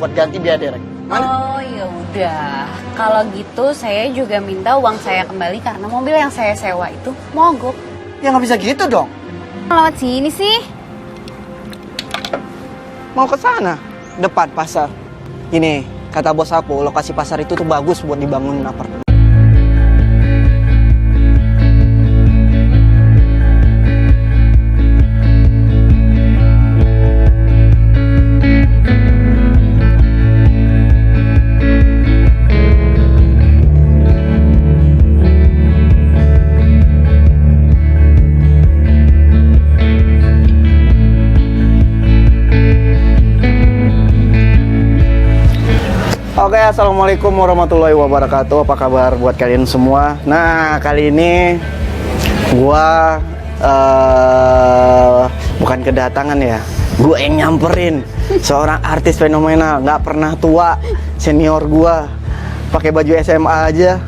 buat ganti biaya direct. Oh ya udah, kalau gitu saya juga minta uang saya kembali karena mobil yang saya sewa itu mogok. Ya nggak bisa gitu dong. Lewat sini sih. Mau ke sana, depan pasar. Ini kata bos aku, lokasi pasar itu tuh bagus buat dibangun apartemen. Oke, assalamualaikum warahmatullahi wabarakatuh. Apa kabar buat kalian semua? Nah, kali ini gua bukan kedatangan ya, gue yang nyamperin seorang artis fenomenal, nggak pernah tua, senior gua, pakai baju SMA aja,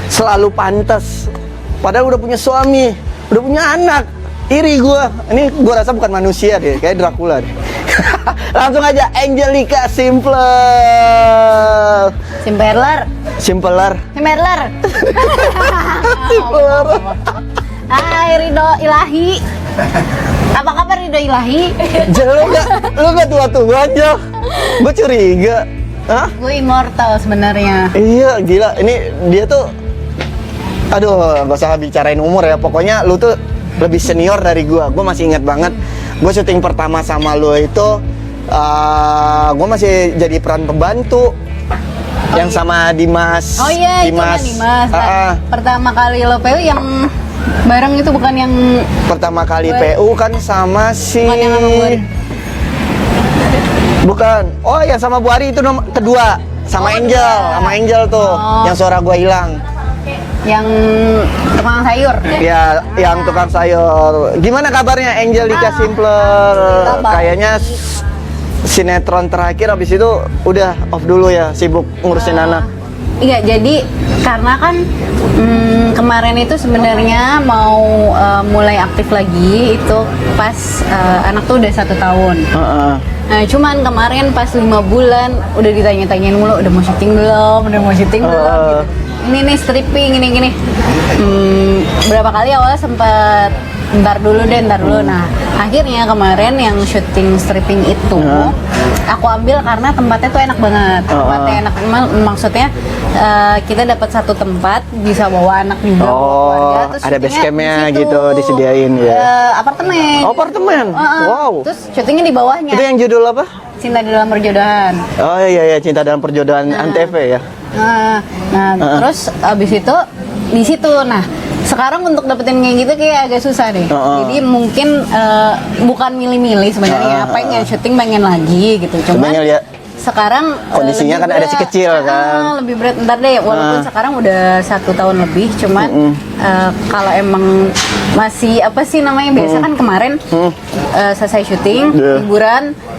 selalu pantas. Padahal udah punya suami, udah punya anak. Iri gua. Ini gua rasa bukan manusia deh, kayak Dracula deh. Langsung aja Angelica Simpler. Simperler. Simpler. Hai Ridho Ilahi. Apa kabar Ridho Ilahi? Lu gak tua-tua aja. Gue curiga. Hah? Gue immortal sebenarnya. Iya, gila. Ini dia tuh, aduh, gak usah bicarain umur ya. Pokoknya lu tuh lebih senior dari gue. Gue masih ingat banget. Gue syuting pertama sama lu itu, gue masih jadi peran pembantu. Yang sama Dimas. Oh iya, Dimas. itu kan Dimas. Pertama kali lo PU yang bareng itu bukan yang Pertama kali PU kan sama si... Bukan yang sama Bu Ari. Bukan. Oh, yang sama Bu Ari itu kedua. Sama Angel, kedua. sama Angel tuh. Oh. Yang suara gua hilang. yang tukang sayur. Ya, yang tukang sayur. Gimana kabarnya Angelica Simpler? Kabar. Kayaknya sinetron terakhir habis itu udah off dulu ya, sibuk ngurusin anak. Iya, jadi karena kan kemarin itu sebenarnya mau mulai aktif lagi itu pas anak tuh udah 1 tahun. Nah, cuman kemarin pas 5 bulan udah ditanya-tanyain mulu, udah mau syuting belum, gitu. Ini nih stripping, gini. Berapa kali awalnya sempet ntar dulu. Nah, akhirnya kemarin yang syuting stripping itu aku ambil karena tempatnya tuh enak banget. Tempatnya enak, maksudnya kita dapat satu tempat bisa bawa anak juga, bawa keluarga. Terus ada base campnya di situ, gitu disediain ya. Apartemen. Oh, apartemen. Wow. Terus syutingnya di bawahnya. Itu yang judul apa? Cinta dalam Perjodohan. Oh iya, Cinta dalam Perjodohan Antv ya. Terus abis itu di situ. Nah, sekarang untuk dapetin kayak gitu kayak agak susah deh. Jadi mungkin bukan milih-milih sebenarnya, pengen syuting pengen lagi gitu. Cuman sekarang kondisinya kan ada si kecil kan. Lebih berat ntar deh, walaupun sekarang udah 1 tahun lebih, cuman kalau emang masih apa sih namanya, biasa kan kemarin selesai syuting,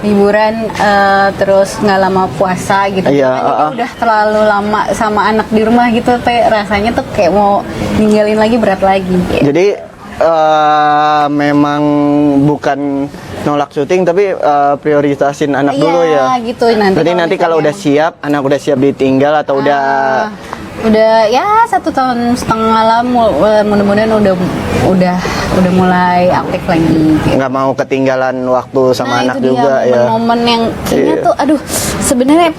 liburan terus nggak lama puasa gitu. Iya, Udah terlalu lama sama anak di rumah gitu, rasanya tuh kayak mau ninggalin lagi, berat lagi gitu. Jadi memang bukan nolak syuting tapi prioritasin anak dulu ya. Iya gitu. Nanti kalau udah siap, anak udah siap ditinggal atau udah ya 1,5 tahun lah, mudah-mudahan udah mulai aktif lagi gitu. Nggak mau ketinggalan waktu sama anak itu juga dia, ya. momen yang kayaknya tuh aduh, sebenarnya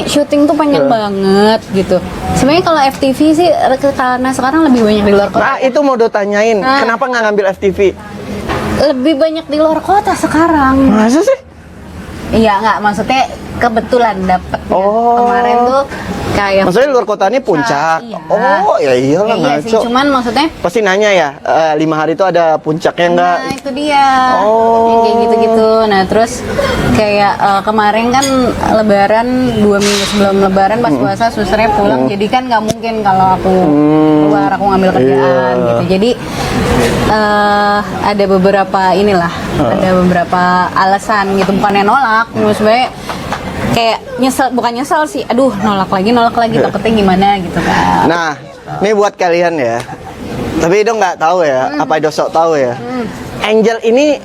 syuting tuh pengen banget gitu. Sebenarnya kalau FTV sih karena sekarang lebih banyak di luar kota. Nah, itu mau tanyain, kenapa nggak ngambil FTV? Lebih banyak di luar kota sekarang. Masa sih? Iya, nggak, maksudnya kebetulan dapetnya. Kemarin tuh kayak maksudnya luar kota ini puncak. Iya. Oh ya iyalah, iya sih, ngaco. cuman maksudnya Pasti nanya ya, 5 hari itu ada puncaknya enggak? nah itu dia. Yang kayak gitu-gitu. Nah terus kayak kemarin kan lebaran, 2 minggu sebelum lebaran pas puasa susternya pulang, jadi kan nggak mungkin kalau aku keluar, aku ngambil kerjaan gitu. Jadi ada beberapa ada beberapa alasan gitu, bukannya nolak, maksudnya kayak bukan nyesel sih, aduh nolak lagi takutnya gimana gitu kan. Nah, ini buat kalian ya, tapi Edo nggak tahu ya, apa Edo sok tahu ya. Angel ini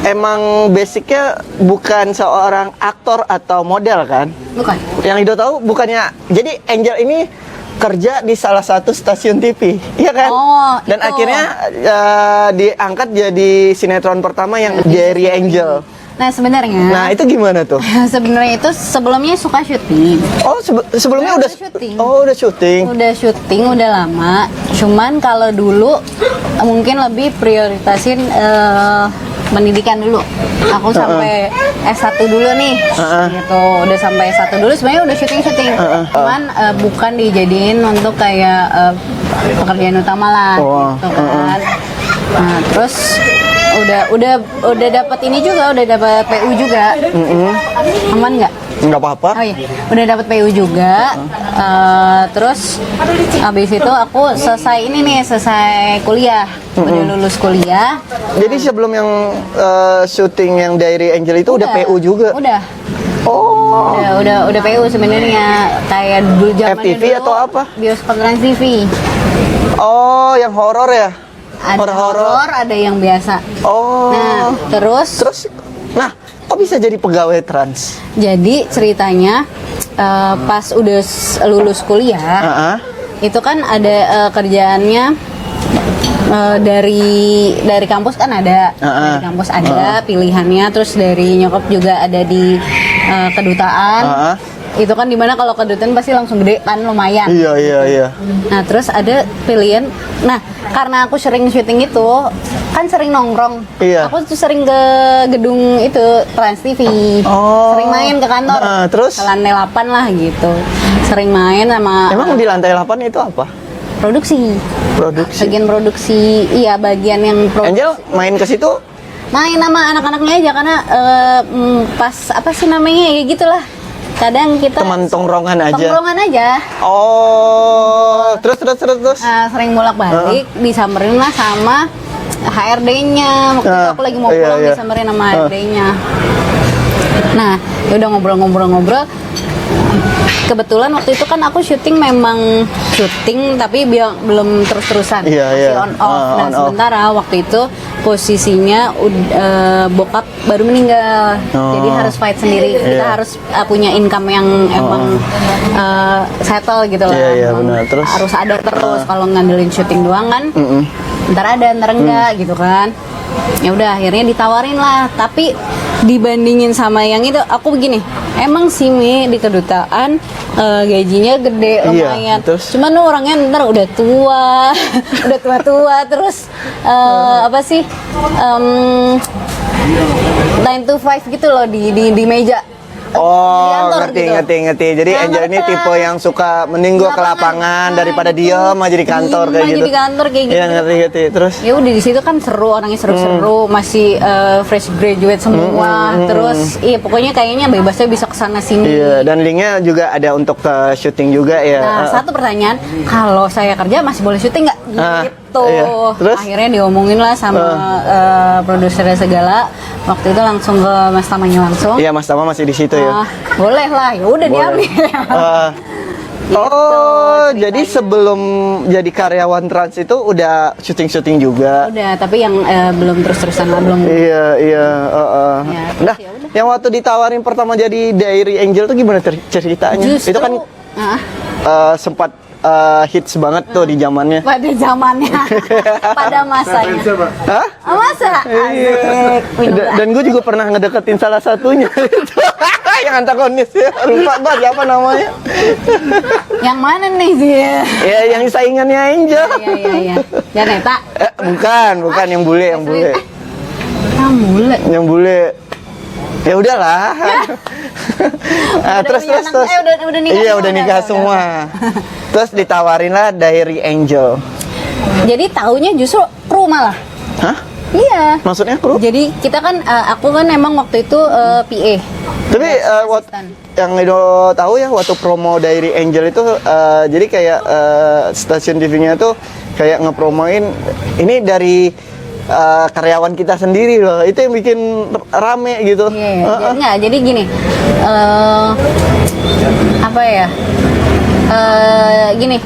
emang basicnya bukan seorang aktor atau model kan? Bukan. Yang Ido tahu bukannya, jadi Angel ini kerja di salah satu stasiun TV, iya kan? Oh, Dan itu. akhirnya diangkat jadi sinetron pertama yang Diary Angel. Nah sebenarnya. Nah itu gimana tuh? Sebenarnya itu sebelumnya suka syuting. Oh sebelumnya udah syuting. Oh udah syuting. Udah syuting, udah lama. Cuman kalau dulu mungkin lebih prioritasin pendidikan dulu. Aku sampai S1 dulu nih. Gitu. Udah sampai S1 dulu sebenarnya udah syuting-syuting. Cuman bukan dijadiin untuk kayak pekerjaan utama lah gitu kan. Nah, terus udah dapat ini juga, udah dapat PU juga. Aman nggak? Nggak apa-apa. Oh iya, udah dapat PU juga. Terus habis itu aku selesai kuliah. Udah lulus kuliah. Jadi sebelum yang syuting yang Diary Angel itu udah PU juga. Udah. Oh. Udah PU sebenarnya, kayak dulu zamannya FTV dulu, atau apa? Bioskop Trans TV. Oh, yang horor ya? Ada horor, ada yang biasa. Oh. Nah, terus nah, kok bisa jadi pegawai trans? jadi ceritanya pas udah lulus kuliah, itu kan ada kerjaannya dari kampus kan ada, dari kampus ada pilihannya, terus dari nyokap juga ada di kedutaan. Itu kan dimana kalau kedutaan pasti langsung gede kan, lumayan. Iya. Nah terus ada pilihan. Nah karena aku sering syuting itu kan sering nongkrong. Iya. Aku tuh sering ke gedung itu Trans TV. Sering main ke kantor. Terus? Ke lantai 8 lah gitu. Sering main sama. Emang di lantai 8 itu apa? Produksi. Bagian produksi. Iya, bagian yang produksi. Angel main ke situ? Main sama anak-anaknya aja karena pas apa sih namanya ya gitulah. Kadang kita Teman tongkrongan aja. Tongkrongan aja. Oh, terus. Sering bolak-balik disamperin lah sama HRD-nya. Waktu itu aku lagi mau pulang disamperin sama HRD-nya. Nah, udah ngobrol-ngobrol. Kebetulan waktu itu kan aku syuting memang syuting tapi belum terus-terusan, masih on off. Nah sementara waktu itu posisinya bokap baru meninggal, jadi harus fight sendiri. Kita harus punya income yang emang settle gitu lah. Benar. Terus harus ada terus, kalau ngandelin syuting doang kan ntar ada ntar enggak gitu kan. Ya udah akhirnya ditawarin lah, tapi dibandingin sama yang itu aku begini, emang sih Mi di kedutaan gajinya gede lumayan, cuman lu orangnya ntar udah tua udah tua terus apa sih 9 to 5 gitu loh di meja. Oh, ngerti. Jadi Nah, Angel ini tipe yang suka mending gua ke lapangan daripada diem aja di kantor kayak gitu. Di kantor kayak gitu. Iya, ngerti. Terus ya udah di situ kan seru, orangnya seru-seru, masih fresh graduate semua. Terus iya pokoknya kayaknya bebasnya bisa kesana sini. iya, dan linknya juga ada untuk ke syuting juga ya. Nah, satu pertanyaan, kalau saya kerja masih boleh syuting nggak? Gitu. Iya. Terus? Akhirnya diomongin lah sama produsernya segala. Waktu itu langsung ke Mas Tamanya langsung. Iya, Mas Tama masih di situ ya. Boleh lah, ya udah diambil. Jadi sebelum jadi karyawan Trans itu udah syuting juga. Udah, tapi yang belum terus-terusan lah, belum. Iya. Ya, Nah, terus yaudah. yang waktu ditawarin pertama jadi Diary Angel tuh gimana ceritanya? Justru, itu kan sempat hits banget tuh di zamannya. Pada zamannya, pada masanya. Hah? Masa? Asik. Dan gue juga pernah ngedeketin salah satunya. Yang antagonis ya. Lupa gue siapa namanya. Yang mana nih dia? Ya, yang saingannya Angel. Iya. Janeta. Bukan yang bule. Bule. Yang bule. Ya udahlah. Terus. Udah nikah. Iya, udah nikah semua. Terus ditawarin lah Diary Angel. Jadi taunya justru kru malah. Hah? Iya. Maksudnya kru? Jadi kita kan, aku kan emang waktu itu PA. Tapi yang Edo tahu ya waktu promo Diary Angel itu jadi kayak stasiun TV-nya tuh kayak ngepromoin ini dari karyawan kita sendiri loh. Itu yang bikin rame gitu. Iya. Jadi gini. Apa ya? Gini.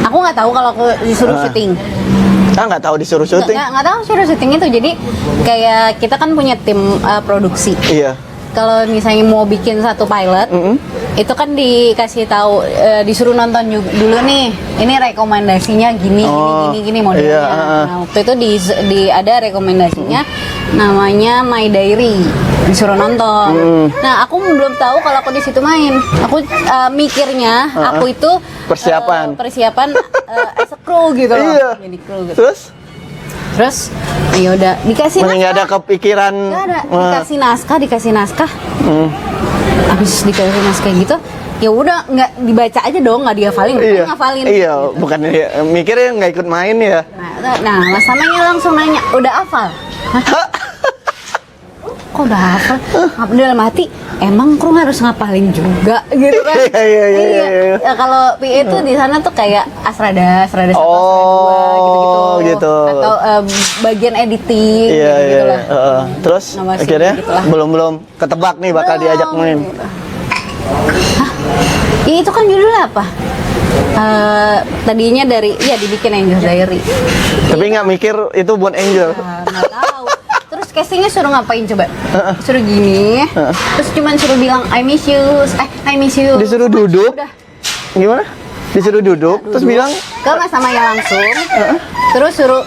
Aku aku nggak tahu kalau aku disuruh syuting. Nggak tahu disuruh syuting. Nggak tahu suruh syuting itu. Jadi kayak kita kan punya tim produksi. Iya. Kalau misalnya mau bikin satu pilot, itu kan dikasih tahu, disuruh nonton dulu nih. Ini rekomendasinya gini, gini modelnya. Iya, Nah, waktu itu ada rekomendasinya, namanya My Diary, disuruh nonton. Nah, aku belum tahu kalau aku di situ main. Aku mikirnya aku itu persiapan as a crew gitu loh. Iya. Jadi crew gitu. Terus ya udah dikasih nggak ada naskah. kepikiran. Nggak ada, dikasih naskah. Habis dikasih naskah gitu, ya udah nggak dibaca aja dong, nggak dihafalin, Iya. ngafalin. Iya, Gitu. bukan mikirnya nggak ikut main ya. Nah, Mas Tamanya langsung nanya, udah hafal? Hah? Kok udah hafal? Dalam hati, emang kru harus ngapalin juga gitu kan? Iya. Ya, kalau PA itu di sana tuh kayak asrada 1, asrada 2 gitu. Atau bagian editing gitu lah. Terus Ngawasin akhirnya gitulah. belum ketebak nih bakal diajak main. Hah? Ya, itu kan judulnya apa? Tadinya dibikin Angel Diary. Tapi nggak mikir itu buat Angel. Nggak tahu. Terus castingnya suruh ngapain coba? Suruh gini, terus cuman suruh bilang I miss you. Disuruh duduk. Udah. Gimana? Disuruh duduk, terus bilang Ke Mas Tamanya langsung. Terus suruh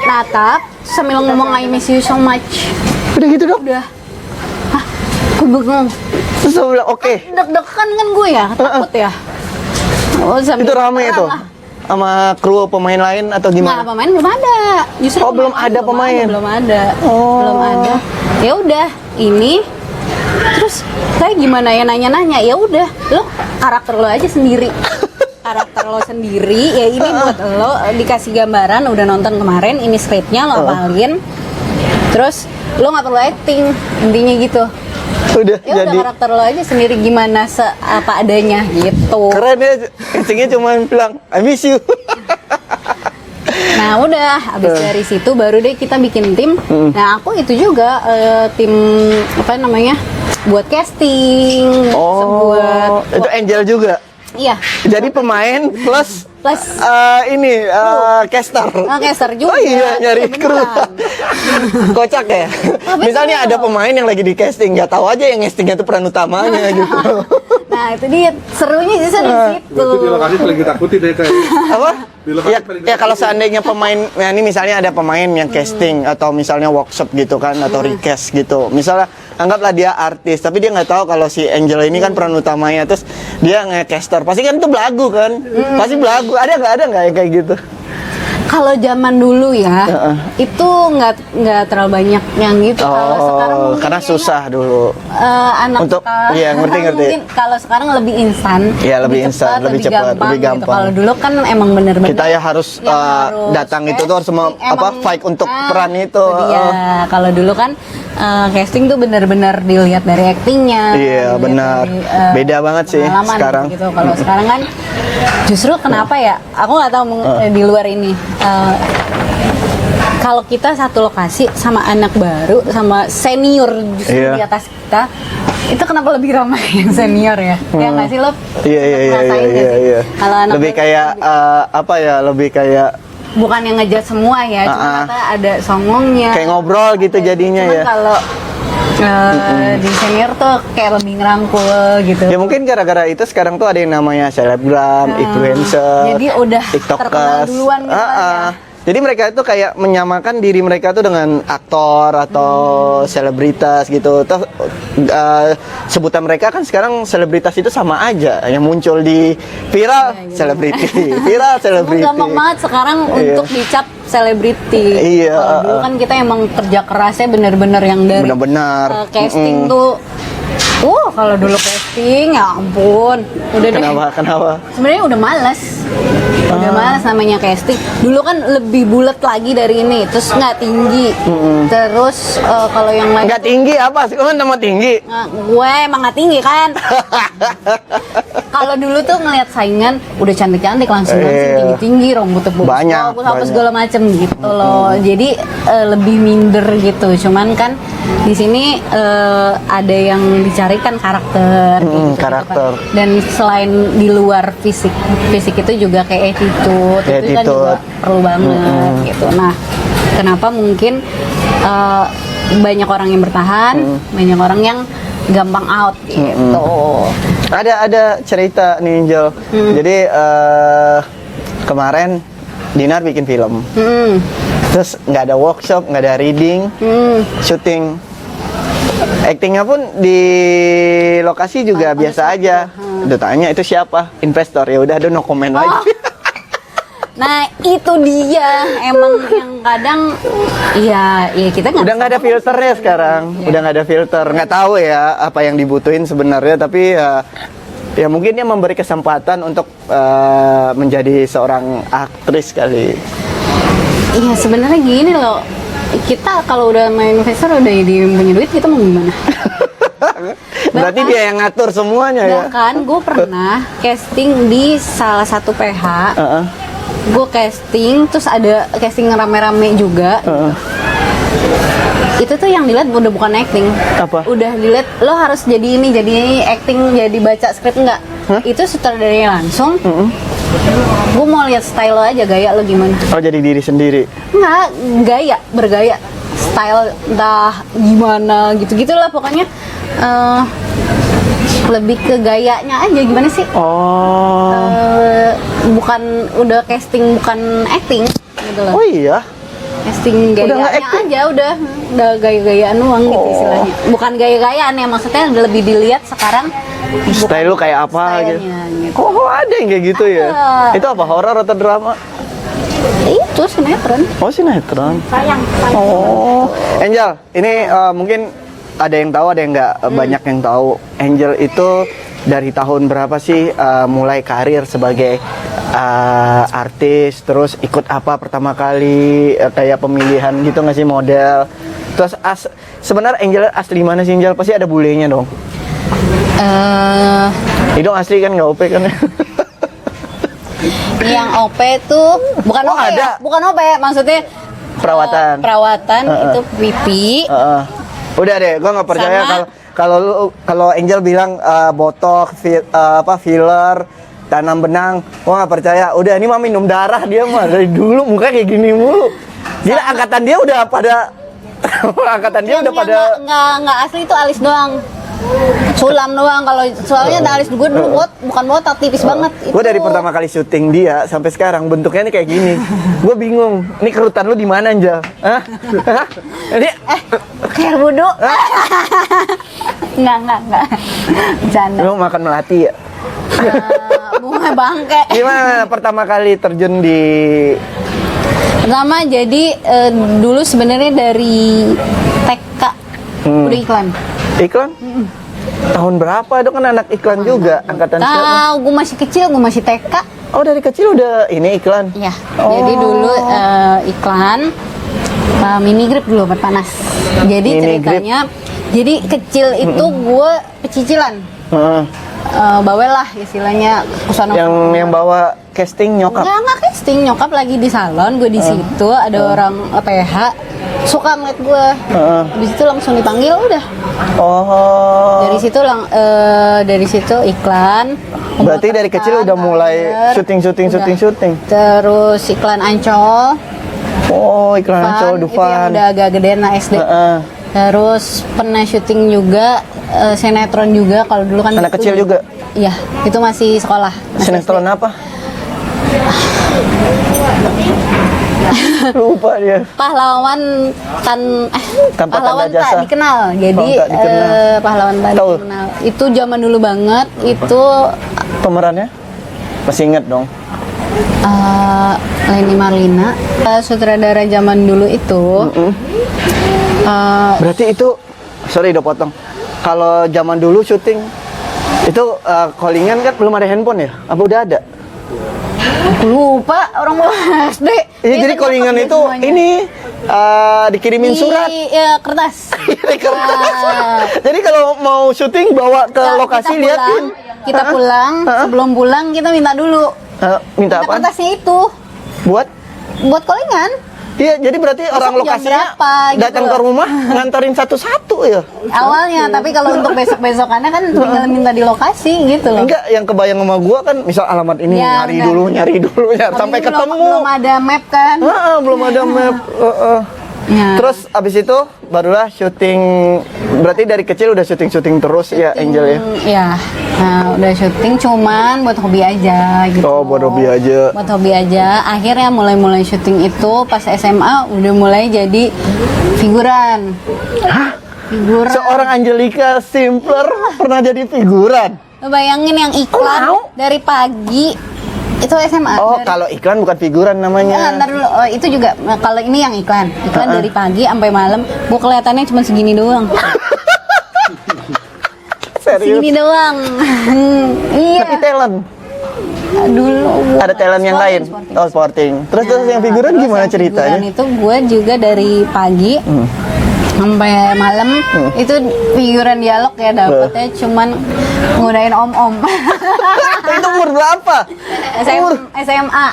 natap sambil ngomong I miss you so much. udah gitu dong. Udah. Hah? Gue bingung. Terus aku bilang oke. Deg-degan kan gue ya, takut ya. Oh, Itu rame itu. lah. Sama kru pemain lain atau Nah, gimana? pemain belum ada. Justru belum ada pemain. Belum ada. Oh. Belum ada. Ya udah, ini terus saya gimana ya nanya-nanya. Ya udah, lo karakter lo aja sendiri. Karakter lo sendiri, ya ini buat lo, dikasih gambaran, udah nonton kemarin, ini scriptnya lo apalin. Terus lo nggak perlu acting, intinya gitu. Udah Ya udah jadi karakter lo aja sendiri gimana apa adanya gitu. keren ya. Castingnya cuma bilang I miss you. Nah udah, habis dari situ baru deh kita bikin tim. Nah aku itu juga tim apa namanya, buat casting, buat itu Angel juga. iya. Jadi pemain plus ini caster. Caster juga. Oh iya, nyari Iya, kru. beneran. Kocak ya. Misalnya ada pemain yang lagi di casting, nggak tahu aja yang castingnya itu peran utamanya gitu. Nah itu dia serunya justru di situ. Berarti di lokasi paling ditakuti deh kayak. Apa? Di lokasi Ya, paling ya kalau seandainya pemain, ya ini misalnya ada pemain yang casting atau misalnya workshop gitu kan atau recast gitu. Misalnya anggaplah dia artis, tapi dia nggak tahu kalau si Angel ini kan peran utamanya, terus dia nge-caster. Pasti kan itu belagu kan? Pasti belagu. Ada nggak yang kayak gitu? Kalau zaman dulu ya, itu nggak terlalu banyak yang gitu. Kalau sekarang mungkin karena kayaknya, susah dulu. anak Untuk- sekarang iya, ngerti. mungkin kalau sekarang lebih instan, Iya, lebih instan, lebih cepat, lebih gitu. gampang. Kalau dulu kan emang bener-bener Kita ya harus datang itu tuh harus fight untuk peran itu. Iya, kalau dulu kan casting tuh bener-bener dilihat dari aktingnya. Iya, dilihat benar. dari, Beda banget sih pengalaman sekarang. Gitu. Kalau sekarang kan justru kenapa ya? Aku nggak tahu di luar ini. Kalau kita satu lokasi sama anak baru sama senior justru Iya. di atas kita, itu kenapa lebih ramai yang senior ya? Ya nggak sih lo? Ngerasain nggak sih? Kalau anak Lebih baru kayak apa ya? Lebih kayak bukan yang ngejat semua ya, cuma kata ada songongnya. kayak ngobrol gitu jadinya Cuman ya. kalau di senior tuh kayak lebih ngerangkul gitu. Ya mungkin gara-gara itu sekarang tuh ada yang namanya selebgram, influencer, Jadi udah terkenal tiktokers. duluan gitu kan ya. Jadi mereka itu kayak menyamakan diri mereka tuh dengan aktor atau selebritas gitu. Terus sebutan mereka kan sekarang selebritas itu sama aja. Yang muncul di viral selebriti, viral Emang selebriti. gampang banget sekarang untuk dicap selebriti. Iya, Kalau dulu kan kita emang kerja kerasnya bener-bener yang dari Benar-benar. casting tuh. Kalau dulu casting ya ampun, udah deh. Kenapa? Sebenarnya udah males. Udah males namanya casting. Dulu kan lebih bulat lagi dari ini, terus nggak tinggi. Terus kalau yang lain Nggak tinggi apa sih? Kan nama tinggi. gue emang nggak tinggi kan. Kalau dulu tuh ngelihat saingan udah cantik-cantik langsung Iya. tinggi-tinggi, rambutnya Banyak, bagus apa banyak. segala macem gitu loh. Jadi lebih minder gitu. Cuman kan di sini ada yang dicarikan karakter, kayak gitu, karakter. kan. Dan selain di luar fisik itu juga kayak attitude itu kan juga perlu banget gitu. Nah, kenapa mungkin banyak orang yang bertahan, banyak orang yang gampang out gitu. Ada cerita nih Angel. Jadi kemarin Dinar bikin film. Terus nggak ada workshop, nggak ada reading, syuting. Actingnya pun di lokasi juga biasa aja. Udah tanya itu siapa? Investor. Ya udah, no comment lagi. Nah itu dia emang yang kadang ya kita udah nggak ada filternya sekarang. Udah nggak ada filter. Nggak tahu ya apa yang dibutuhin sebenarnya. Tapi ya mungkin dia memberi kesempatan untuk menjadi seorang aktris kali. Iya sebenarnya gini loh, kita kalau udah main investor udah punya duit, kita mau gimana? Berarti dia yang ngatur semuanya ya? Bahkan gue pernah casting di salah satu PH. Gue casting, terus ada casting rame-rame juga. Itu tuh yang dilihat udah bukan acting. Apa? Udah dilihat lo harus jadi ini acting, jadi baca skrip enggak. Itu sutradaranya langsung. Gue mau lihat style lo aja, gaya lo gimana. Oh, jadi diri sendiri? Enggak, bergaya. Style entah gimana gitu-gitulah pokoknya. Lebih ke gayanya aja gimana sih? Bukan udah casting, bukan acting gitu loh. Oh iya? Casting gayanya aja udah gaya-gayaan doang gitu istilahnya. Bukan gaya-gayaan ya, maksudnya lebih dilihat sekarang style lu kayak apa gitu. Oh, ada yang kayak gitu ya? Itu apa, horor atau drama? Itu sinetron. Oh, sinetron. Sayang. Oh, Angel, ini mungkin ada yang tahu, ada yang nggak banyak yang tahu. Angel itu dari tahun berapa sih mulai karir sebagai artis, terus ikut apa pertama kali, kayak pemilihan gitu nggak sih, model. Terus sebenarnya Angel asli mana sih Angel? Pasti ada bulenya dong. Itu asli kan, nggak OP kan? Yang OP tuh bukan OP ada. Ya? Bukan OP, maksudnya Perawatan. Perawatan itu pipi. Udah deh, gue nggak percaya kalau Angel bilang botok, filler, tanam benang, gue nggak percaya. Udah, ini mah minum darah dia mah dari dulu muka kayak gini mulu. Gila, angkatan dia udah pada nggak asli itu alis doang. Sulam doang, kalau soalnya alis gue dulu bukan botak, tipis banget. Gue dari pertama kali syuting dia sampai sekarang bentuknya nih kayak gini. Gue bingung, ini kerutan lu di mana Angel? Hah? Ini kayak wudhu. Enggak. Bercanda. Lu makan melati ya? Bunga bangke. Gimana pertama kali terjun di... Pertama jadi dulu sebenarnya dari TK udah iklan. Iklan? Tahun berapa? Itu kan anak iklan juga, angkatan siapa? Tahu, gue masih kecil, gue masih TK. Oh, dari kecil udah ini iklan? Iya. Jadi dulu iklan mini grip dulu berpanas. Jadi Mini ceritanya, jadi kecil itu gue pecicilan. Bawalah istilahnya kesana. Yang bawa casting nyokap? Nggak casting, nyokap lagi di salon, gue di situ, ada orang PH suka ngeliat gue. Di situ langsung dipanggil, udah. Oh. Dari situ iklan. Berarti dari kecil udah mulai syuting. Terus iklan Ancol. Oh, iklan Ancol, Itu yang udah agak gedean lah SD. Terus pernah syuting juga sinetron juga, kalau dulu kan anak kecil juga? Iya, itu masih sekolah. Sinetron apa? Lupa dia. Pahlawan Tanpa pahlawan tanda jasa. tak dikenal. Jadi tak dikenal. pahlawan tak Tahu. dikenal. Itu zaman dulu banget. Itu Pemerannya? Masih inget dong? Leni Marlina, sutradara zaman dulu itu. Berarti itu, sorry udah potong. Kalau zaman dulu syuting itu callingan kan belum ada handphone ya? Apa udah ada? Lupa, orang SD. Iya, jadi callingan itu semuanya. ini dikirimin surat. Iya, kertas. Jadi kalau mau syuting bawa ke lokasi liatin. Kita pulang, sebelum pulang kita minta dulu. Minta apa? Kertasnya itu Buat buat callingan. Iya, jadi berarti orang jam lokasinya berapa gitu datang ke loh. rumah nganterin satu-satu ya. Awalnya, tapi kalau untuk besok-besokannya kan tinggal minta di lokasi gitu loh. Enggak, yang kebayang sama gua kan misal alamat ini Ya, nyari benar. dulu sampai Tapi ketemu. belum ada map kan. Belum ada map. Ya. Terus abis itu barulah syuting. Berarti dari kecil udah syuting terus ya Angel ya. Ya, nah, udah syuting cuman buat hobi aja gitu. Oh, buat hobi aja. Buat hobi aja. Akhirnya mulai syuting itu pas SMA udah mulai jadi figuran. Hah? Figuran. Seorang Angelika Simpler pernah jadi figuran. Lo bayangin yang iklan Mau? dari pagi itu SMA. Oh, kalau iklan bukan figuran namanya. Ntar dulu, itu juga kalau ini yang iklan dari pagi sampai malam, gua kelihatannya cuma segini doang. Serius. Segini doang. Iya. Tapi talent. Dulu Ada talent yang lain. Sporting. Oh, sporting. Terus yang figuran Terus gimana yang ceritanya? figuran itu gue juga dari pagi sampai malam itu figuran dialog ya dapetnya cuman ngudain om-om. Itu umur berapa? SMA.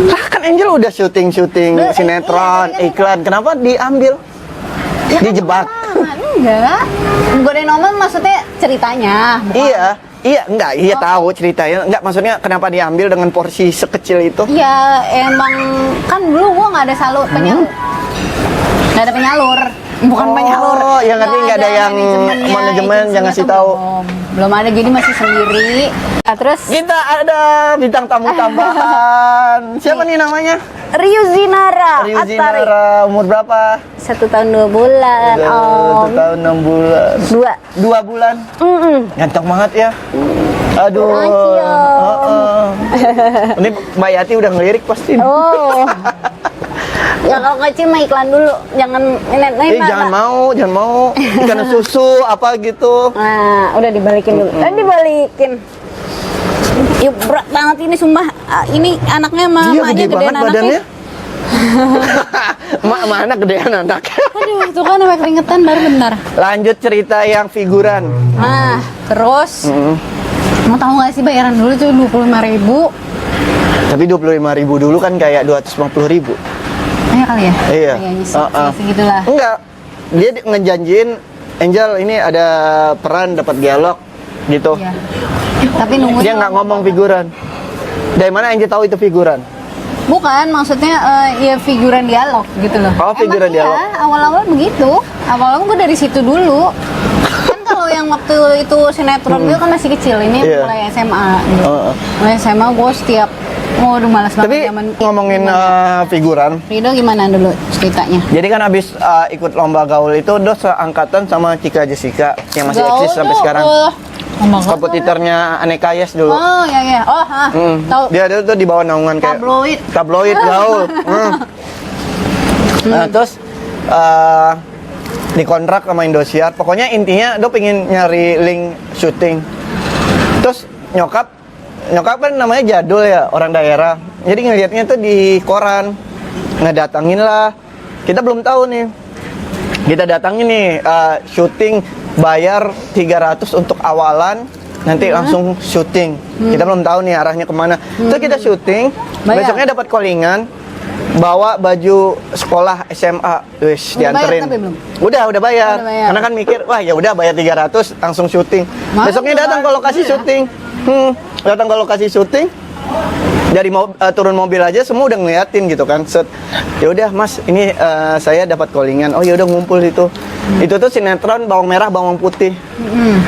Lah kan Angel udah syuting sinetron, iya, iklan. Kenapa diambil? Dijebak. Enggak. Ngudain om-om maksudnya ceritanya. bukan- Iya tahu ceritanya. Enggak, maksudnya kenapa diambil dengan porsi sekecil itu? Iya, emang kan dulu gua nggak ada penyalur. Nggak ada penyalur. Bukan penyalur. Oh, yang ngerti nggak ada yang manajemennya, manajemen yang agensinya ngasih tuh tahu. Belum ada, jadi masih sendiri. Nah, terus Kita ada bintang tamu tambahan. Siapa nih namanya? Ryu Zinara Ryu Atari. Zinara. Umur berapa? 1 tahun 2 bulan. Udah 1 tahun 6 bulan. 2 bulan. Ganteng banget ya. Aduh. Makasih, Om. Ini Mbak Yati udah ngelirik pasti. Oh. Ya kalau kecil mah iklan dulu. Jangan ini. Jangan mau. Ikan susu apa gitu. Nah, udah dibalikin dulu. Dibalikin. Yuk, berat banget ini sumpah. Ini anaknya mah Iya, emaknya gede banget gedean badannya. anaknya. Mak mana gedean anak. Aduh, tuh kan sampai keringetan baru bentar. Lanjut cerita yang figuran. Nah, terus mau tahu nggak sih bayaran dulu tuh 25.000. Tapi 25.000 dulu kan kayak 250.000. Banyak kali ya? Iya. Kayaknya segitulah. Enggak. Dia ngejanjiin Angel ini ada peran dapat dialog gitu. Iya. Tapi nungguin. Dia nggak ngomong figuran. Dari mana Angel tahu itu figuran? Bukan, maksudnya ya figuran dialog gitu loh. Oh, figuran Emang dialog. Iya, awal-awal begitu. Awal-awal gue dari situ dulu. Kan kalau yang waktu itu sinetron gue kan masih kecil. Ini Iya. mulai SMA. Gitu. Oh. Mulai SMA gue setiap udah malas banget Tapi zaman. ngomongin figuran, Rido gimana dulu ceritanya? jadi kan abis ikut lomba gaul itu udah seangkatan sama Cika Jessica yang masih Gaul eksis sampai tuh, sekarang. Kompetitornya Aneka Yes dulu. Oh ya. Oh, tahu. Dia dulu tuh di bawah naungan kayak tabloid gaul. Nah, terus dikontrak sama Indosiar. Pokoknya intinya do pengen nyari link syuting. Terus nyokap kan namanya jadul ya, orang daerah. Jadi ngelihatnya tuh di koran. Ngedatangin lah. Kita belum tahu nih. Kita datangin nih syuting bayar 300 untuk awalan, nanti langsung syuting. Kita belum tahu nih arahnya kemana. Terus kita syuting, Bayar. besoknya dapat callingan, bawa baju sekolah SMA, wis Udah dianterin. bayar tapi belum? Udah bayar. Udah bayar. Karena kan mikir, wah ya udah bayar 300 langsung syuting. Mau Besoknya datang ke keluar lokasi dulu ya? syuting. Datang ke lokasi syuting. Dari turun mobil aja semua udah ngeliatin gitu kan. Set. Ya udah Mas, ini saya dapat callingan. Oh ya udah ngumpul itu. Itu tuh sinetron bawang merah bawang putih.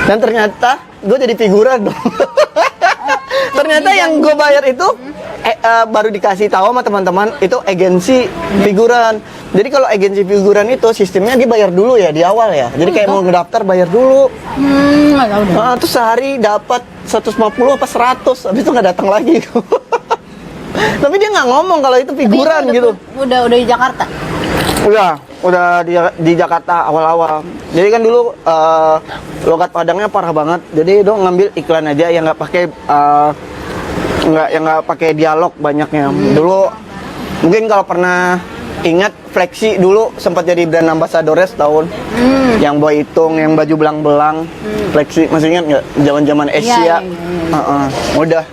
Dan ternyata gue jadi figuran dong. Ternyata yang gue bayar itu baru dikasih tahu sama teman-teman itu agensi figuran. Jadi kalau agensi figuran itu sistemnya dia bayar dulu ya di awal ya. Jadi kayak mau ngedaftar bayar dulu. Nggak tahu deh. Terus sehari dapat 150 apa 100, habis itu nggak datang lagi. Tapi dia nggak ngomong kalau itu figuran Tapi itu gitu. Udah di Jakarta. Udah di Jakarta awal-awal. Jadi kan dulu logat Padangnya parah banget. Jadi dong ngambil iklan aja yang nggak pakai nggak pakai dialog banyaknya. Dulu mungkin kalau pernah ingat Flexi dulu sempat jadi brand ambassadornya setahun. Yang Boy Itung, yang baju belang-belang. Flexi masih ingat nggak? Zaman-zaman Asia. Iya. Udah.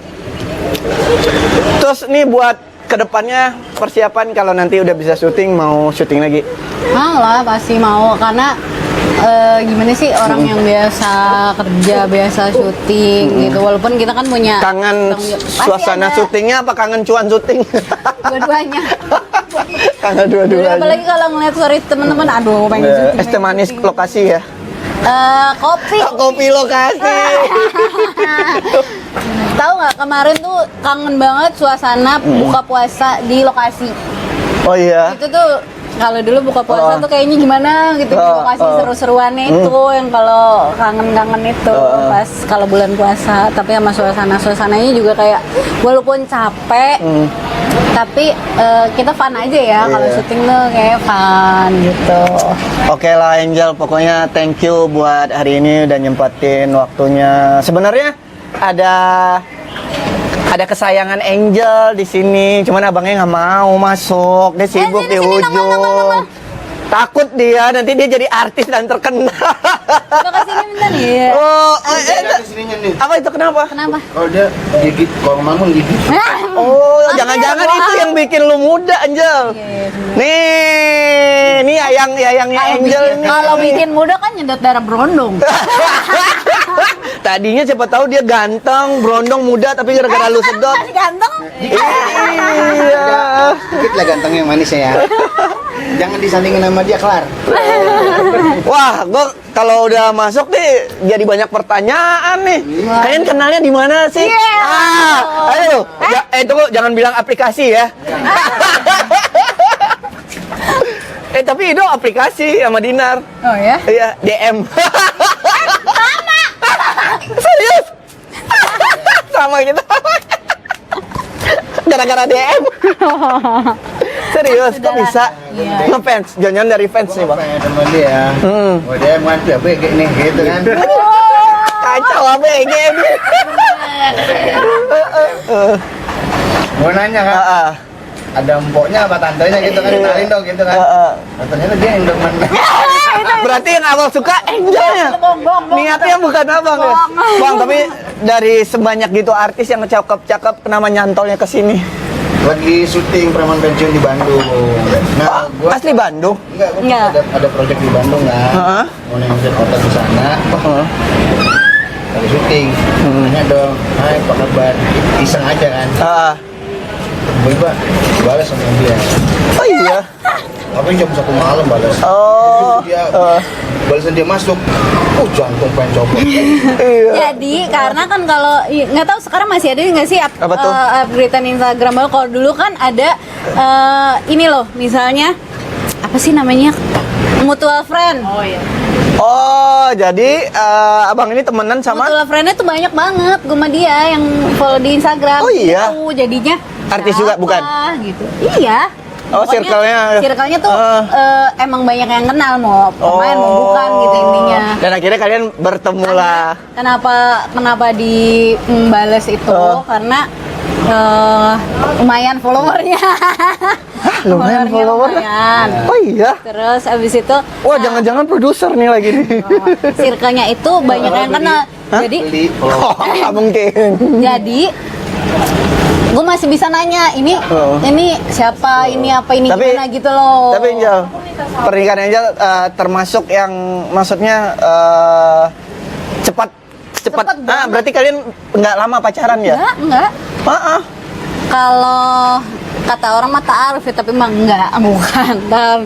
Terus nih buat kedepannya persiapan kalau nanti udah bisa syuting, mau syuting lagi? Mau lah, pasti mau karena gimana sih orang yang biasa kerja, biasa syuting gitu. Walaupun kita kan punya Kangen pasti suasana ada. syutingnya apa kangen cuan syuting? Dua-duanya. Kangen dua-duanya. Apalagi kalau ngeliat story teman-teman, aduh pengen syuting. Es teh manis lokasi ya. Kopi. Kopi lokasi. Tahu nggak kemarin tuh kangen banget suasana buka puasa di lokasi. Oh iya. Itu tuh kalau dulu buka puasa tuh kayaknya gimana gitu di lokasi seru-seruannya itu yang kalau kangen-kangen itu pas kalau bulan puasa. Tapi sama suasananya juga kayak walaupun capek tapi kita fun aja ya kalau syuting tuh kayak fun gitu. Oke lah Angel, pokoknya thank you buat hari ini udah nyempetin waktunya. Sebenarnya ada kesayangan Angel di sini, cuman abangnya nggak mau masuk, dia sibuk di sini, ujung. nongol. Takut dia nanti dia jadi artis dan terkenal. Coba kesini bentar nih. Kesininya nih. Apa itu kenapa? Kenapa? Kalau dia gigit, kalau ngomong gigit. Oh, jangan-jangan itu yang bikin lu muda, Angel. Nih ayangnya Angel nih. Kalau bikin muda kan nyedot darah berondong. Tadinya siapa tahu dia ganteng, berondong, muda, tapi gara-gara lu sedot. Masih ganteng. Iya. Dikit lah ganteng yang manisnya ya. Jangan disandingin sama dia, kelar. Wah, gua kalau udah masuk nih jadi banyak pertanyaan nih. Kalian kenalnya di mana sih? Ayo, tunggu, jangan bilang aplikasi ya. Tapi itu aplikasi sama Dinar. Oh ya? Iya, DM. Serius? Sama kita. Gara-gara DM. Serius, kok bisa? Ngefans, jangan dari fans nih, Bang. Temen dia. Oh dia mantap ya, kayak nih gitu kan. Kacau apa ya, Mau nanya kan? Ada empoknya apa tantenya gitu kan, kenalin dong gitu kan. Ternyata dia yang demen. Berarti yang abang suka Angelnya. Niatnya bukan abang ya. Bang, tapi dari sebanyak gitu artis yang cakep-cakep, kenapa nyantolnya ke sini? Lagi syuting Preman Pensiun di Bandung. Nah, gua Asli Bandung? Enggak, gua ada project di Bandung kan. Mau nengokin otak di sana. Lagi syuting. Nanya dong, hai apa kabar? Iseng aja kan. Tiba-tiba balas sama dia. Oh iya. Apa jam 1 malam balas. Dia balasan dia masuk. Jantung pengen copot. Jadi karena kan kalau nggak tahu sekarang masih ada nggak sih Apa tuh? updatean Instagram baru. Kalau dulu kan ada ini loh, misalnya apa sih namanya, mutual friend. Oh, jadi abang ini temenan sama Mutual friend-nya tuh banyak banget gue sama dia yang follow di Instagram. Oh iya? Tahu jadinya Artis juga, bukan? gitu. Iya. Oh, Pokoknya circle-nya tuh emang banyak yang kenal, mau pemain mau bukan gitu intinya. Dan akhirnya kalian bertemu lah. Kenapa dibales itu? Karena lumayan followernya. Lumayan follower. Lumayan. Oh iya. Terus abis itu Wah, jangan-jangan produser nih lagi nih. circle-nya itu banyak yang kenal. Jadi Nggak mungkin. gue masih bisa nanya ini siapa, ini apa, ini Tapi- gimana gitu loh. Tapi Angel, pernikahan Angel termasuk yang maksudnya cepat. Cepet banget. Berarti kalian nggak lama pacaran ya? Enggak. Kalau kata orang mah ta'aruf ya, tapi emang enggak, bukan.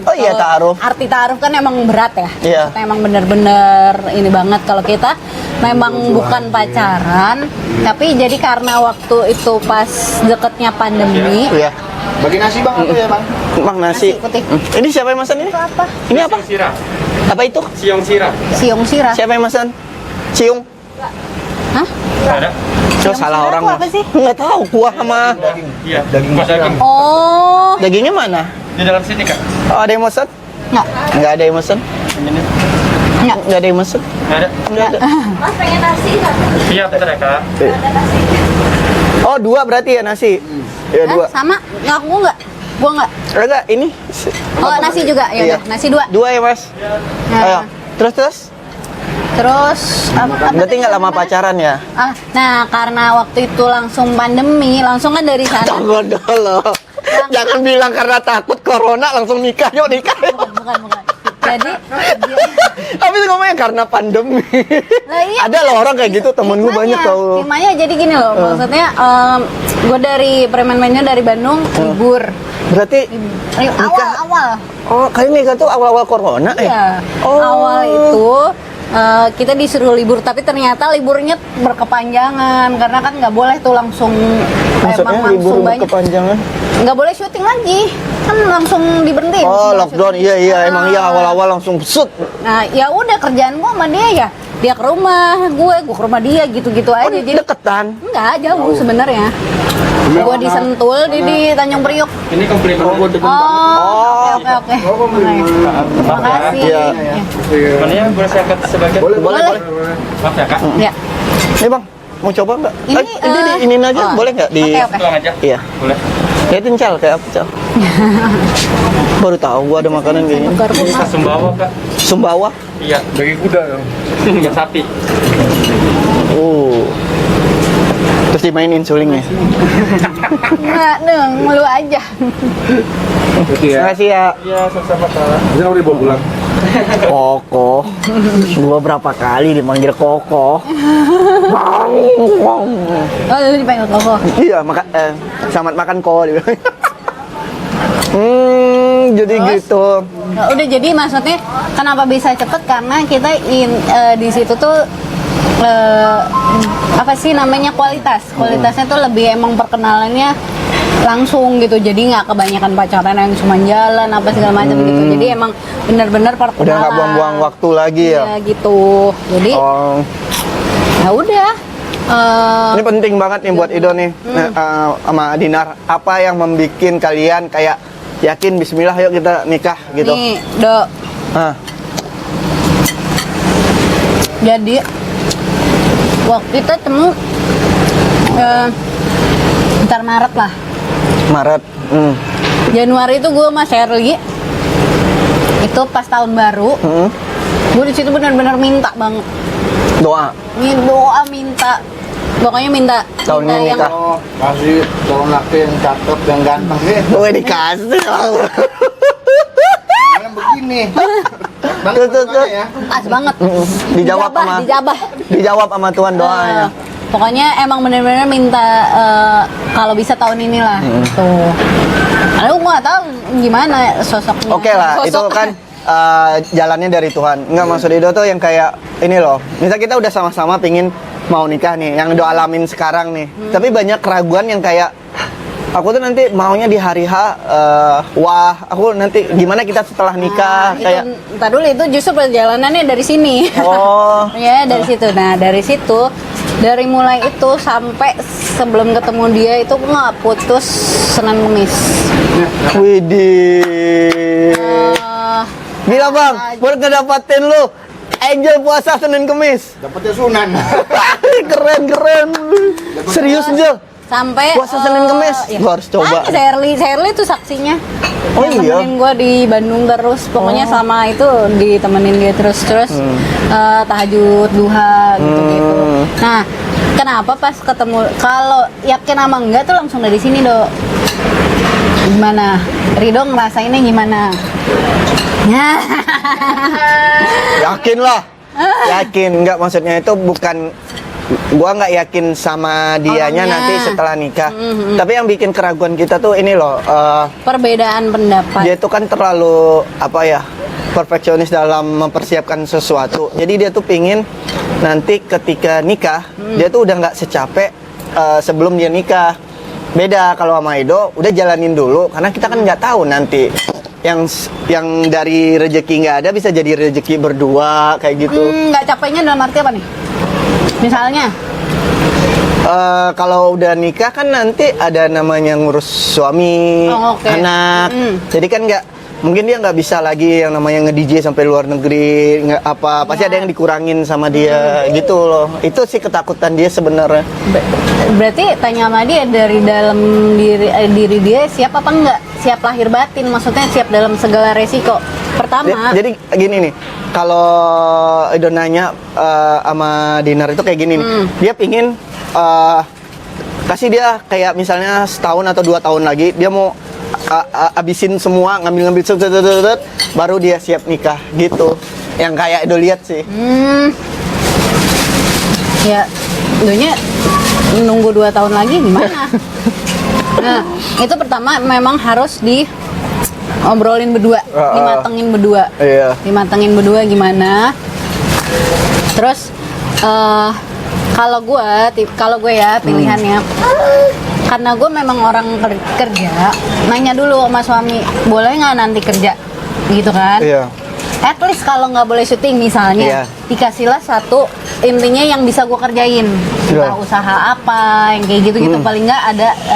Oh iya, Kalau ta'aruf. Arti ta'aruf kan emang berat ya. Iya. Kita emang bener-bener ini banget. Kalau kita memang bukan pacaran, tapi jadi karena waktu itu pas deketnya pandemi. Iya. Bagi nasi bang apa ya bang? Bang nasi. Nasi putih. Ini siapa yang pesan ini? Itu apa? Ini apa? Sirah. Apa itu? Siong sirah. Siung sirah. Siapa yang pesan? Ciung. Hah? Ada? So, Siung salah sirah orang. tuh apa sih? Nggak tahu, kuah sama Iya. Daging Kuah daging. Oh, dagingnya mana? Di dalam sini kak. Oh, ada yang pesan? enggak. Nggak ada yang pesan. Ini. Enggak. Nggak ada yang pesan. Ada. Nggak ada. Iya bentar ya kak. Oh, 2 berarti ya nasi? Iya, 2. Sama? Enggak, gua enggak. Enggak, ini. Oh, nasi juga. Ya udah, nasi 2. 2 ya, Mas. Nah. Ayo. Terus. Terus apa Berarti tadi nggak lama namanya? pacaran ya? Nah karena waktu itu langsung pandemi, langsung kan dari sana. Tunggu dulu. Jangan bilang karena takut corona langsung nikah, yuk nikah. Bukan. Jadi Habis ngomongnya karena pandemi. Lah, iya. Ada loh orang kayak gitu, temen gue banyak tau. Hikmahnya jadi gini loh, maksudnya gue dari preman-premannya dari Bandung libur. Berarti nikah. Awal-awal. Oh, kalian nikah tuh awal-awal corona ya? Iya. Oh. Awal itu kita disuruh libur, tapi ternyata liburnya berkepanjangan karena kan nggak boleh tuh langsung Maksudnya libur berkepanjangan? nggak boleh syuting lagi, kan langsung diberhentiin. Oh, semua lockdown. syuting. Iya, emang iya awal-awal langsung shoot. Nah, ya udah kerjaan gue sama dia ya, dia ke rumah gue ke rumah dia gitu-gitu Oh, aja. Jadi deketan. enggak jauh sebenarnya. Gue di Sentul, dia di Tanjung Priok. Ini komplimen gue. Oh, oke. Makasih. Iya. Mana boleh saya angkat sebagian? Boleh. Maaf ya kak. Ya. Nih bang, mau coba nggak? Ini, Ini aja, oh. boleh nggak? Oke. Pulang aja. Iya. Boleh. Liatin Cal, kayak apa Cal? Baru tahu gua ada makanan kayak gini. Ini khas Sumbawa kak. Sumbawa. Iya. Bagi kuda dong. Ya sapi. Terus dimainin sulingnya. Enggak dong, lu aja. Terima kasih ya. Iya, sama-sama kak. Bisa udah dibawa pulang. Koko. Gua berapa kali dipanggil Koko. Oh, lu dipanggil Koko. Iya, selamat makan Ko. Jadi Terus? gitu. Nah, udah jadi maksudnya kenapa bisa cepet karena kita di situ tuh apa sih namanya kualitasnya tuh lebih emang perkenalannya langsung gitu, jadi nggak kebanyakan pacaran yang cuma jalan apa segala macam gitu, jadi emang benar-benar perkenalan. Udah nggak buang-buang waktu lagi ya. Iya gitu, jadi Oh, ya udah. ini penting banget nih buat Ido nih, sama Dinar. Apa yang membuat kalian kayak yakin Bismillah yuk kita nikah gitu? Nih, Dok. Hah. Jadi waktu kita temu ntar Maret lah. Maret. Januari itu gue sama Shirley itu pas tahun baru. Gue di situ benar-benar minta banget. Doa. Doa minta. Pokoknya minta. Tahun minta ini yang nikah. Oh, kasih calon laki yang cakep, yang ganteng nih. Gue dikasih. Yang begini. Bang, Tuh. ya. pas banget. Dijawab sama- dijabah. Dijawab sama Tuhan doanya. Pokoknya emang benar-benar minta kalau bisa tahun ini lah gitu. Lalu gue nggak tahu gimana sosoknya. Oke lah, itu kan jalannya dari Tuhan. Enggak, maksud Ido tuh yang kayak ini loh. Misal kita udah sama-sama pingin mau nikah nih, yang Ido alamin sekarang nih. Tapi banyak keraguan yang kayak aku tuh nanti maunya di hari H, wah, aku nanti gimana kita setelah nikah kayak Ntar dulu itu justru perjalanannya dari sini. oh, Ya dari situ. Nah dari situ, dari mulai itu sampai sebelum ketemu dia itu nggak putus Senin Kemis. widih. Eh, Gila bang, buat ngedapatin lu enjoy puasa Senin Kemis. Dapatnya sunan. Keren. Serius Jo? sampai Puasa Senin Kemis? iya. Gua harus coba. Shirley itu saksinya. Oh Yang iya? temenin gue di Bandung terus, pokoknya sama itu ditemenin dia terus tahajud duha gitu. Nah, kenapa pas ketemu, kalau yakin sama enggak tuh langsung dari sini Dok. Gimana? Rido ngerasainnya gimana? Yakin lah. Yakin, enggak, maksudnya itu bukan gua nggak yakin sama dianya Orangnya. nanti setelah nikah. Tapi yang bikin keraguan kita tuh ini loh, Perbedaan pendapat. dia tuh kan terlalu apa ya, perfeksionis dalam mempersiapkan sesuatu. Jadi dia tuh pingin nanti ketika nikah dia tuh udah nggak secapek sebelum dia nikah. Beda kalau sama Edo, udah jalanin dulu karena kita kan nggak tahu nanti yang dari rezeki nggak ada bisa jadi rezeki berdua kayak gitu. Nggak capeknya dalam arti apa nih? Misalnya? Kalau udah nikah kan nanti ada namanya ngurus suami, Oh, oke. anak. Jadi kan mungkin dia nggak bisa lagi yang namanya nge-DJ sampai luar negeri, pasti ada yang dikurangin sama dia gitu loh. Itu sih ketakutan dia sebenarnya. Berarti tanya sama dia dari dalam diri dia siap apa enggak? Siap lahir batin, maksudnya siap dalam segala resiko. Pertama, Jadi gini nih, kalau Edo nanya sama Dinar itu kayak gini nih, dia pingin kasih dia kayak misalnya setahun atau 2 tahun lagi dia mau abisin semua, ngambil set, baru dia siap nikah gitu. Yang kayak Edo lihat sih. Ya, dulunya nunggu 2 tahun lagi gimana? Nah, itu pertama memang harus diobrolin berdua, dimatengin berdua. Iya. Dimatengin berdua gimana? Terus kalau gue ya pilihannya, karena gue memang orang kerja, nanya dulu sama suami, boleh nggak nanti kerja, gitu kan? Iya. At least kalau nggak boleh syuting misalnya, dikasihlah satu intinya yang bisa gue kerjain, entah usaha apa, yang kayak gitu-gitu, paling nggak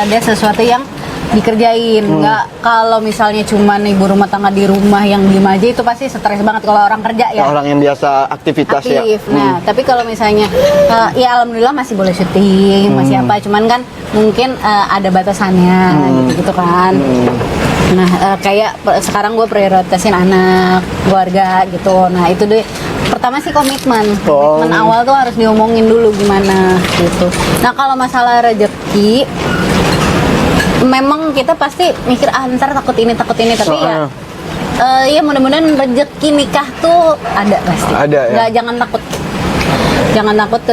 ada sesuatu yang dikerjain. Nggak kalau misalnya cuma ibu rumah tangga di rumah yang diem aja, itu pasti stres banget kalau orang kerja ya. Orang yang biasa aktivitas ya. Aktif. Nah, tapi kalau misalnya ya alhamdulillah masih boleh syuting, masih apa, cuman kan mungkin ada batasannya gitu kan. Nah, kayak sekarang gue prioritasin anak, keluarga gitu. Nah, itu deh. Pertama sih komitmen. Komitmen awal tuh harus diomongin dulu gimana gitu. Nah, kalau masalah rezeki, memang kita pasti mikir ntar takut ini tapi ya mudah-mudahan rezeki nikah tuh ada pasti. Ada ya. Nggak, jangan takut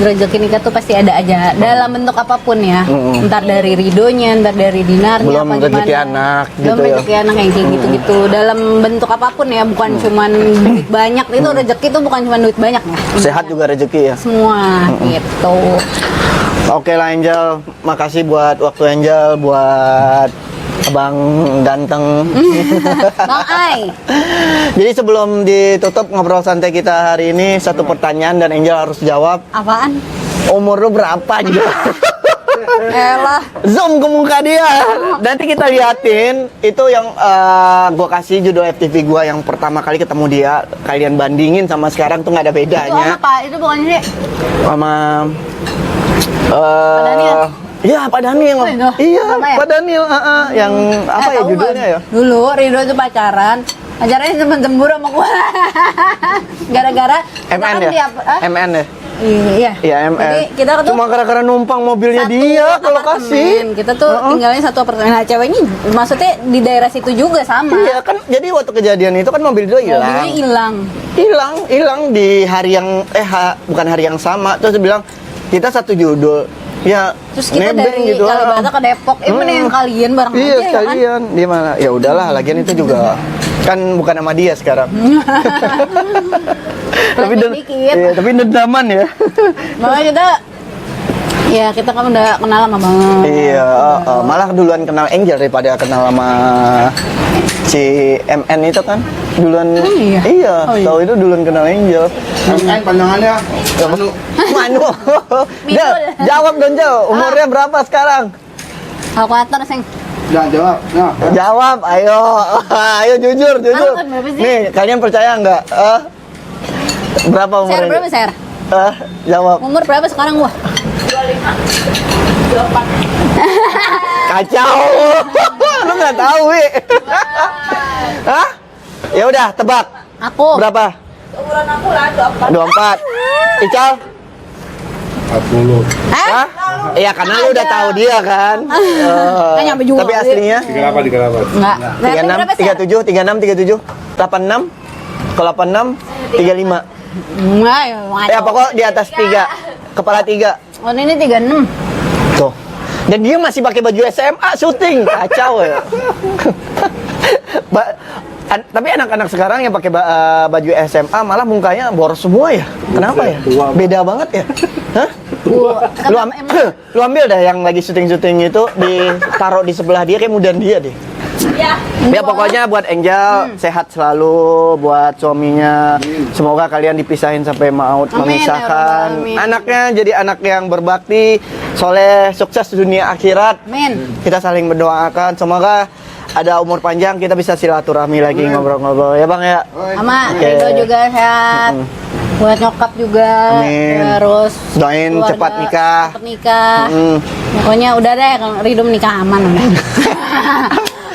rezeki nikah tuh pasti ada aja dalam bentuk apapun ya. Ntar dari ridonya, ntar dari dinarnya, belum apa rezeki gimana. anak Belum gitu ya. rezeki anak yang kayak gitu-gitu dalam bentuk apapun ya, bukan cuman duit banyak. Itu rezeki tuh bukan cuman duit banyak ya. Sehat juga rezeki ya. Semua gitu. Oke lah Angel, makasih buat waktu Angel, buat Abang ganteng. Bang Ai. Jadi sebelum ditutup ngobrol santai kita hari ini, satu pertanyaan dan Angel harus jawab. Apaan? Umur lu berapa Angel? Elah. Zoom ke muka dia. Nanti kita liatin itu yang gua kasih judul FTV gua yang pertama kali ketemu dia. Kalian bandingin sama sekarang tuh nggak ada Itu bedanya. apa? Itu bukan sih? Sama Daniel? Iya, Pak Daniel. Oh, itu? Iya, Sama ya? Pak Daniel. Yang apa ya tahu judulnya nggak? ya? Dulu Ridho itu pacaran. Pacarnya temen cemburu sama gua. Gara-gara kita MN kan ya? tiap MN ya? Iya. Iya, MN. Jadi kita tuh Cuma gara-gara numpang mobilnya satu dia ke apartemen. lokasi. Kita tuh tinggalnya satu apartemen. Nah, ceweknya maksudnya di daerah situ juga sama. Iya kan, jadi waktu kejadian itu kan mobil dia Mobilnya hilang. hilang. Hilang di hari yang bukan hari yang sama. Terus dia bilang kita satu judul. Ya, Terus kita nebeng dari Kalibata ke Depok. Mana yang kalian bareng Iya, aja ya kan? sekalian. Dia mana? Ya udahlah, lagian itu juga kan bukan sama dia sekarang. tapi dikit. iya, tapi dendaman ya. Makanya kita kan udah kenal lama banget. Iya, malah duluan kenal Angel daripada kenal sama si MN itu kan. Duluan iya? Oh, iya. Tahu itu duluan kenal Angel. MN panjangannya Manu. Manu. Jel, jawab dong Jel, umurnya berapa sekarang? Kalkulator, Seng. Jangan jawab. Nah, Jawab, ayo. Ayo jujur. Kan berapa sih? Nih, kalian percaya nggak? Berapa Share umurnya? berapa, Share? Jawab. Umur berapa sekarang gua? Kacau. Lu nggak tahu, Wi. Hah? Ya udah, tebak. Aku. Berapa? Umuran aku lah 24. Ical? 40. Hah? Iya, karena lu udah tahu dia kan. Kan nyampe juga. Tapi aslinya 38. Enggak. 36, 37, 86, kalau 86, 35. Enggak, Ya pokok di atas 3. Kepala 3. Oh, ini 36. Tuh. Dan dia masih pakai baju SMA syuting. Kacau ya. Tapi anak-anak sekarang yang pakai baju SMA malah mukanya boros semua ya. Kenapa ya? Beda banget ya. Hah? Lu ambil dah yang lagi syuting-syuting itu ditaruh di sebelah dia kayak mudan dia deh. Ya pokoknya buat Angel sehat selalu, buat suaminya. Semoga kalian dipisahin sampai maut Amin, memisahkan. ya Rabbal Alamin. Anaknya jadi anak yang berbakti, soleh, sukses di dunia akhirat. Amin. Kita saling berdoakan. Semoga ada umur panjang, kita bisa silaturahmi lagi ngobrol-ngobrol ya Bang ya. Sama Oke. Ridho juga sehat. Buat nyokap juga. Amin. Terus Doain keluarga cepat nikah. Cepat nikah. Mm. Pokoknya udah deh, kalau Ridho menikah aman udah.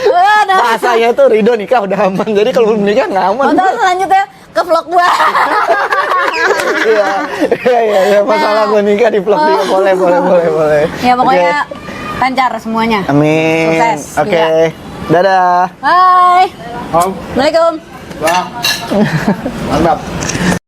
Udah. Bahasanya tuh Ridho nikah udah aman. Jadi kalau belum nikah nggak aman. Untuk selanjutnya ke vlog gua. Iya, masalah gue nikah di vlog dia boleh. Ya pokoknya lancar semuanya. Amin. Sukses, Oke. iya. Dadah. Bye. Oh. Assalamualaikum. Mantap.